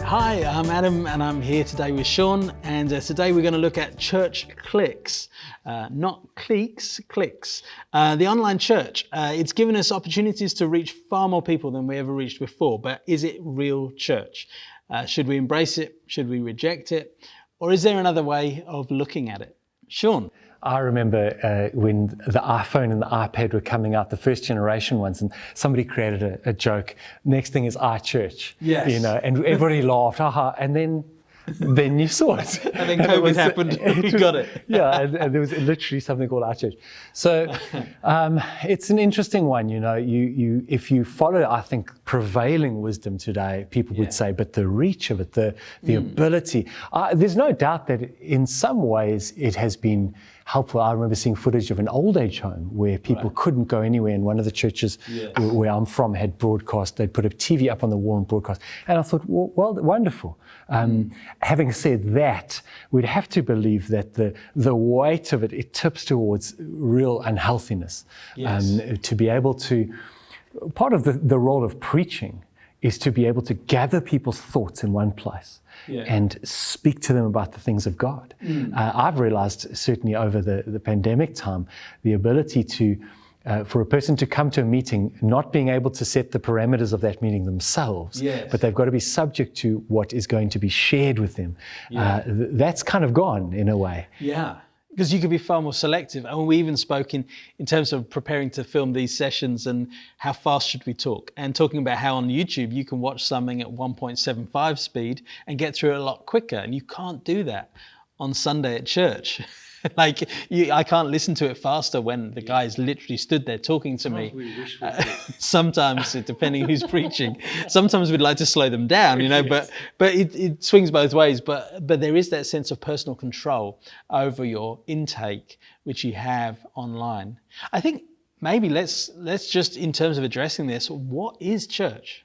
Hi, I'm Adam and I'm here today with Shaun, and today we're going to look at church cliques, not cliques, clicks. The online church, it's given us opportunities to reach far more people than we ever reached before, but is it real church? Should we embrace it? Should we reject it? Or is there another way of looking at it? Shaun? I remember when the iPhone and the iPad were coming out, the first generation ones, and somebody created a joke. Next thing is iChurch, yes. And everybody laughed, haha, and then you saw it. And then COVID happened, we got it. Yeah, and there was literally something called iChurch. So it's an interesting one, you if you follow, I think, prevailing wisdom today, people would say, but the reach of it, the ability, there's no doubt that in some ways it has been helpful. I remember seeing footage of an old age home where people couldn't go anywhere, and one of the churches where I'm from had broadcast. They'd put a TV up on the wall and broadcast. And I thought, well, wonderful. Having said that, we'd have to believe that the weight of it tips towards real unhealthiness. To be able to, part of the role of preaching is to be able to gather people's thoughts in one place. And speak to them about the things of God. I've realized, certainly over the pandemic time, the ability to, for a person to come to a meeting, not being able to set the parameters of that meeting themselves, but they've got to be subject to what is going to be shared with them. That's kind of gone in a way. Yeah. Because you could be far more selective. And we even spoke in terms of preparing to film these sessions and how fast should we talk, and talking about how on YouTube you can watch something at 1.75 speed and get through it a lot quicker. And you can't do that on Sunday at church. I can't listen to it faster when the guy's literally stood there talking to me. Sometimes, depending who's preaching, sometimes we'd like to slow them down, but it swings both ways. But there is that sense of personal control over your intake, which you have online. I think maybe let's just, in terms of addressing this, what is church?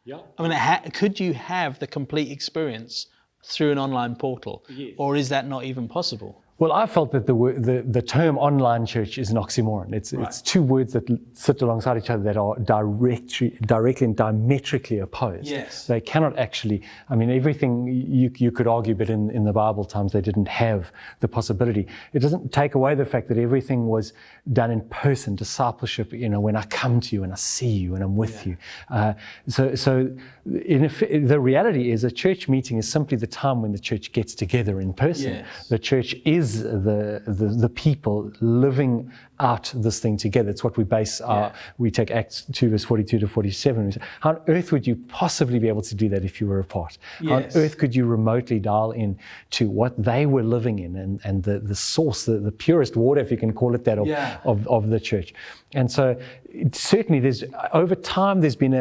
Yeah. I mean, could you have the complete experience through an online portal, or is that not even possible? Well, I felt that the term online church is an oxymoron. It's two words that sit alongside each other that are directly and diametrically opposed. Yes. They cannot actually, everything you could argue, but in the Bible times they didn't have the possibility. It doesn't take away the fact that everything was done in person, discipleship, when I come to you and I see you and I'm with you. So the reality is a church meeting is simply the time when the church gets together in person. Yes. The church is the people living out this thing together. It's what we base we take Acts 2 verse 42 to 47. We say, how on earth would you possibly be able to do that if you were apart? How on earth could you remotely dial in to what they were living in and the source, the purest water, if you can call it that, of the church? And so certainly over time there's been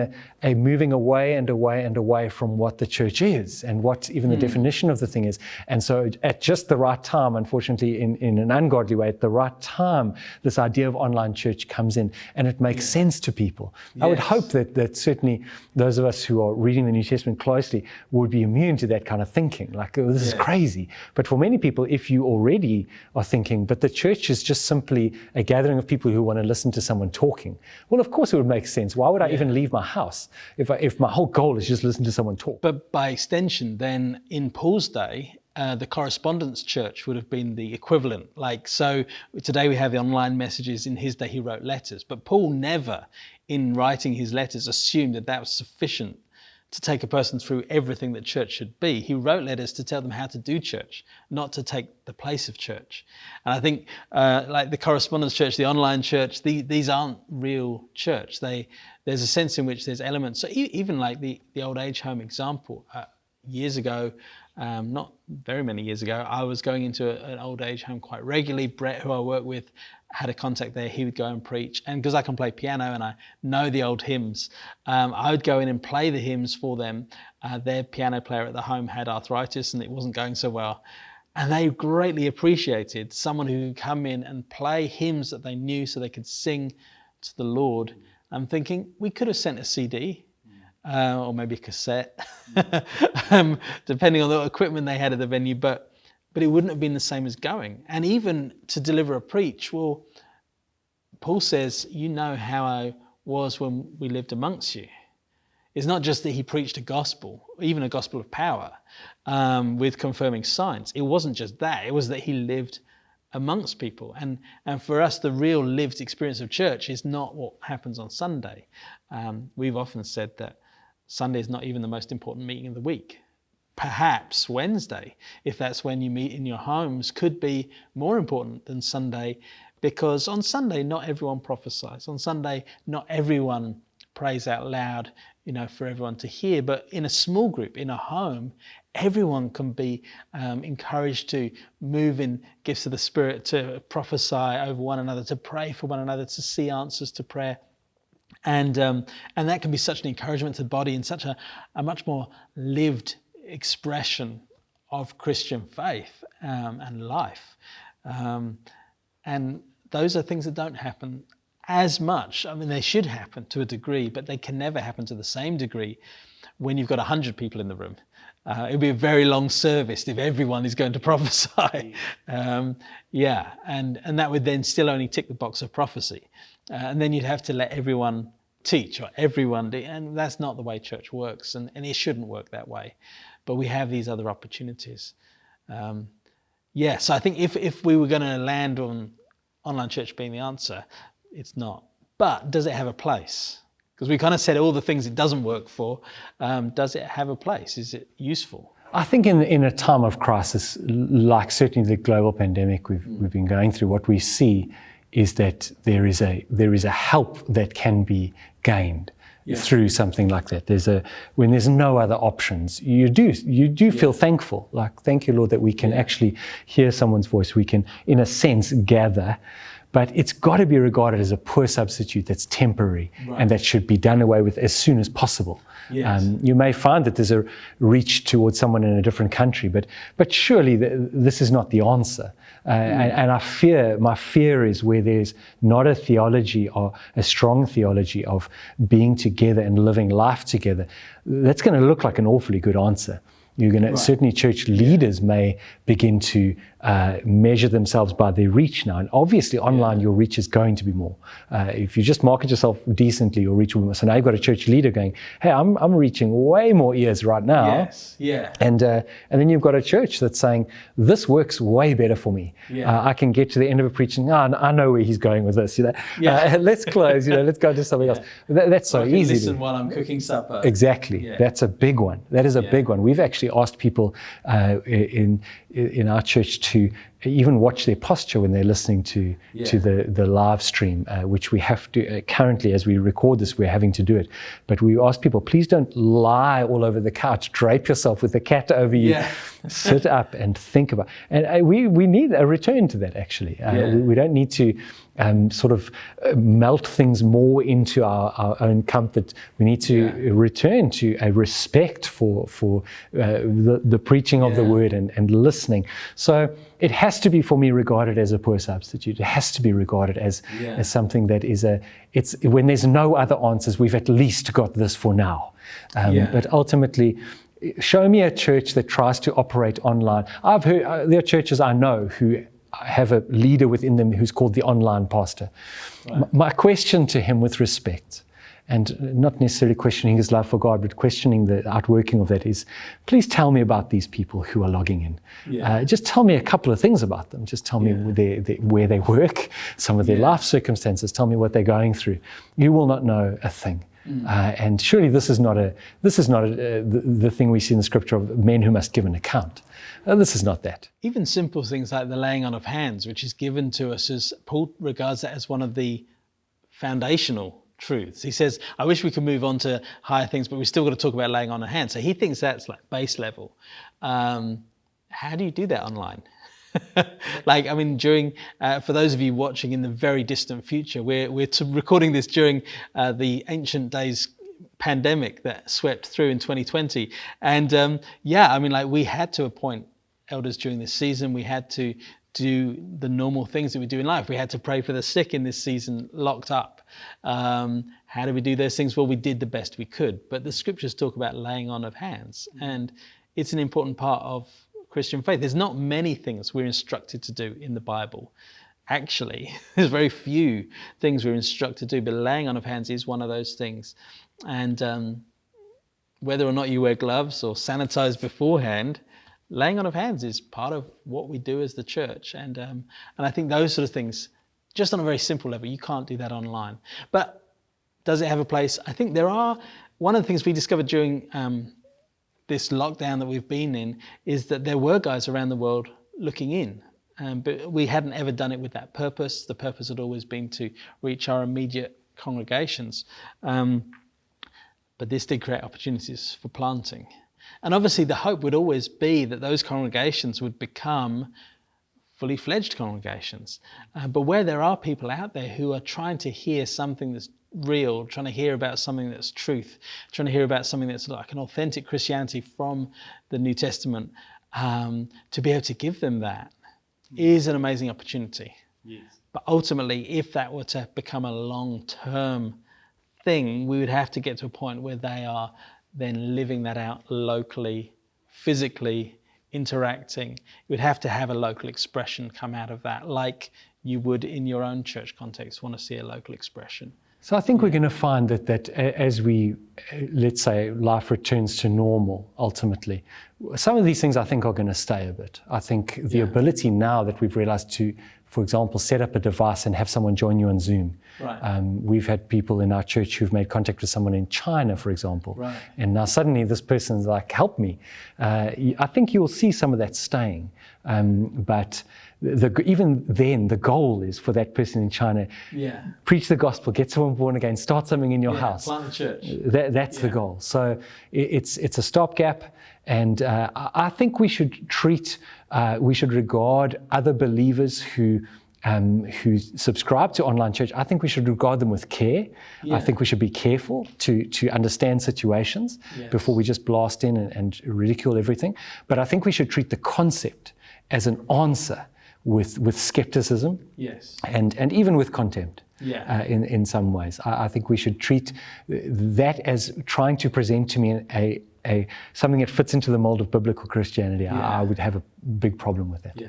a moving away and away and away from what the church is and what even the definition of the thing is. And so at just the right time, unfortunately in an ungodly way, at the right time, this idea of online church comes in and it makes sense to people. Yes. I would hope that certainly those of us who are reading the New Testament closely would be immune to that kind of thinking, like, oh, this is crazy. But for many people, if you already are thinking, but the church is just simply a gathering of people who want to listen to someone talking, well, of course it would make sense. Why would I even leave my house if my whole goal is just listen to someone talk? But by extension, then in Paul's day, the correspondence church would have been the equivalent. So today we have the online messages. In his day, he wrote letters. But Paul never, in writing his letters, assumed that was sufficient to take a person through everything that church should be. He wrote letters to tell them how to do church, not to take the place of church. And I think like the correspondence church, the online church, these aren't real church. There's a sense in which there's elements. So even like the old age home example, years ago, not very many years ago, I was going into an old age home quite regularly. Brett, who I work with, had a contact there. He would go and preach. And because I can play piano and I know the old hymns, I would go in and play the hymns for them. Their piano player at the home had arthritis and it wasn't going so well. And they greatly appreciated someone who could come in and play hymns that they knew so they could sing to the Lord I'm thinking we could have sent a CD or maybe a cassette, depending on the equipment they had at the venue, but it wouldn't have been the same as going. And even to deliver a preach, well, Paul says, you know how I was when we lived amongst you. It's not just that he preached a gospel, even a gospel of power, with confirming signs. It wasn't just that. It was that he lived amongst people. And for us, the real lived experience of church is not what happens on Sunday. We've often said that Sunday is not even the most important meeting of the week. Perhaps Wednesday, if that's when you meet in your homes, could be more important than Sunday, because on Sunday, not everyone prophesies. On Sunday, not everyone prays out loud, for everyone to hear. But in a small group, in a home, everyone can be encouraged to move in gifts of the Spirit, to prophesy over one another, to pray for one another, to see answers to prayer. And that can be such an encouragement to the body and such a much more lived expression of Christian faith and life. And those are things that don't happen as much. I mean, they should happen to a degree, but they can never happen to the same degree when you've got 100 people in the room. It would be a very long service if everyone is going to prophesy. And that would then still only tick the box of prophecy. And then you'd have to let everyone teach or everyone do, and that's not the way church works, and it shouldn't work that way. But we have these other opportunities. So I think if we were going to land on online church being the answer, it's not. But does it have a place? Because we kind of said all the things it doesn't work for. Does it have a place? Is it useful? I think in a time of crisis, like certainly the global pandemic we've been going through, what we see is that there is a help that can be gained through something like that. When there's no other options, you do feel thankful. Like, thank you, Lord, that we can actually hear someone's voice. We can, in a sense, gather. But it's got to be regarded as a poor substitute that's temporary, and that should be done away with as soon as possible. Yes. You may find that there's a reach towards someone in a different country, but surely this is not the answer. And my fear is where there's not a theology or a strong theology of being together and living life together, that's going to look like an awfully good answer. You're going to certainly church leaders may begin to measure themselves by their reach now, and obviously online your reach is going to be more. If you just market yourself decently, your reach will be more. So now you've got a church leader going, "Hey, I'm reaching way more ears right now." Yes, yeah. And then you've got a church that's saying, "This works way better for me. I can get to the end of a preaching. I know where he's going with this. Let's close. Let's go to something else." That's so easy. Listen while I'm cooking supper. Exactly. Yeah. That's a big one. That is a big one. We've actually asked people in our church to even watch their posture when they're listening to the live stream, which we have to currently, as we record this, we're having to do it. But we ask people, please don't lie all over the couch, drape yourself with the cat over you. Sit up and think about. And we need a return to that, actually. We don't need to sort of melt things more into our own comfort. We need to return to a respect for the preaching of the word and listening. So it has to be, for me, regarded as a poor substitute. It has to be regarded as something that is it's when there's no other answers, we've at least got this for now. But ultimately, show me a church that tries to operate online. I've heard there are churches I know who have a leader within them who's called the online pastor. My question to him, with respect, and not necessarily questioning his love for God, but questioning the outworking of that, is, please tell me about these people who are logging in. Just tell me a couple of things about them. Just tell me where they work, some of their life circumstances. Tell me what they're going through. You will not know a thing. And surely this is not the thing we see in the scripture of men who must give an account. This is not that. Even simple things like the laying on of hands, which is given to us, as Paul regards that as one of the foundational truths. He says, I wish we could move on to higher things, but we've still got to talk about laying on of hands. So he thinks that's like base level. How do you do that online? During, for those of you watching in the very distant future, we're recording this during the ancient days pandemic that swept through in 2020. And we had to appoint elders during this season. We had to do the normal things that we do in life. We had to pray for the sick in this season, locked up. How do we do those things? Well, we did the best we could. But the scriptures talk about laying on of hands, and it's an important part of Christian faith. There's not many things we're instructed to do in the Bible. Actually, there's very few things we're instructed to do, but laying on of hands is one of those things. And whether or not you wear gloves or sanitize beforehand, laying on of hands is part of what we do as the church. And I think those sort of things, just on a very simple level, you can't do that online. But does it have a place? I think there are. One of the things we discovered during this lockdown that we've been in is that there were guys around the world looking in. But we hadn't ever done it with that purpose. The purpose had always been to reach our immediate congregations. But this did create opportunities for planting. And obviously the hope would always be that those congregations would become fully fledged congregations. But where there are people out there who are trying to hear something that's real, trying to hear about something that's truth, trying to hear about something that's like an authentic Christianity from the New Testament, to be able to give them that is an amazing opportunity. Yes. But ultimately, if that were to become a long-term thing, we would have to get to a point where they are then living that out locally, physically, interacting. You would have to have a local expression come out of that, like you would in your own church context want to see a local expression. So I think we're going to find that as we, let's say, life returns to normal, ultimately, some of these things I think are going to stay a bit. I think the ability now that we've realized to, for example, set up a device and have someone join you on Zoom. Right. We've had people in our church who've made contact with someone in China, for example. Right. And now suddenly this person's like, help me. I think you'll see some of that staying. But even then, the goal is for that person in China, preach the gospel, get someone born again, start something in your house. Plant the church. That's the goal. So it's a stopgap. And I think we should regard other believers who subscribe to online church. I think we should regard them with care. I think we should be careful to understand situations before we just blast in and ridicule everything. But I think we should treat the concept as an answer with skepticism and even with contempt. In some ways, I think we should treat that as trying to present to me something that fits into the mold of biblical Christianity. I would have a big problem with that.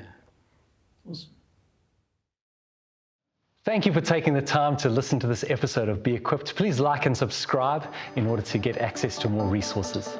Thank you for taking the time to listen to this episode of Be Equipped. Please like and subscribe in order to get access to more resources.